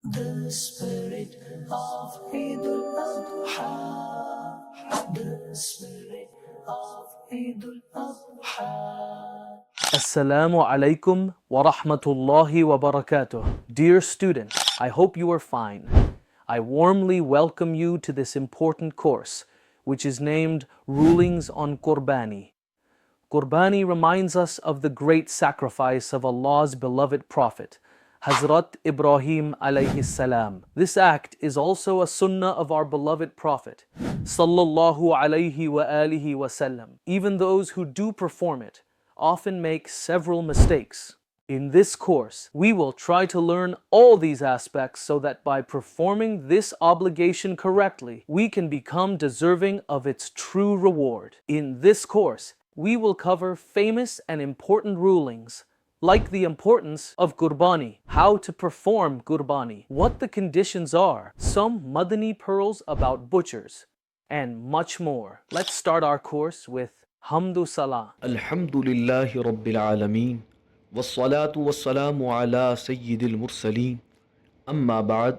The spirit of Eid al-Adha, the spirit of Eid al-Adha. Assalamu alaikum wa rahmatullahi wa barakatuh. Dear student, I hope you are fine. I warmly welcome you to this important course, which is named Rulings on Qurbani. Qurbani reminds us of the great sacrifice of Allah's beloved Prophet, Hazrat Ibrahim alayhi salam. This act is also a sunnah of our beloved Prophet, sallallahu alayhi wa alihi wasallam. Even those who do perform it often make several mistakes. In this course, we will try to learn all these aspects so that by performing this obligation correctly, we can become deserving of its true reward. In this course, we will cover famous and important rulings, like the importance of Qurbani, how to perform Qurbani, what the conditions are, some Madani pearls about butchers, and much more. Let's start our course with Hamdu Salah. Alhamdulillahi Rabbil Alameen. والصلاة والسلام على سيد المرسلين أما بعد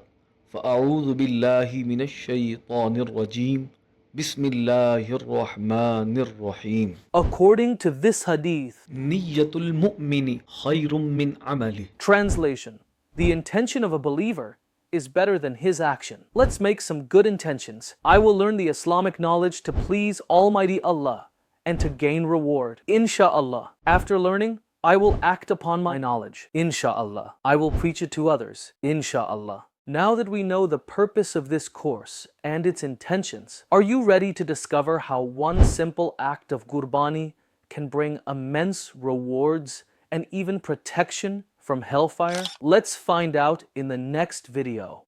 فأعوذ بالله من الشيطان الرجيم بسم الله الرحمن الرحيم. According to this hadith, نية المؤمن خير من عمله. Translation: the intention of a believer is better than his action. Let's make some good intentions. I will learn the Islamic knowledge to please Almighty Allah and to gain reward, insha'Allah. After learning, I will act upon my knowledge, insha'Allah. I will preach it to others, insha'Allah. Now that we know the purpose of this course and its intentions, are you ready to discover how one simple act of Qurbani can bring immense rewards and even protection from hellfire? Let's find out in the next video.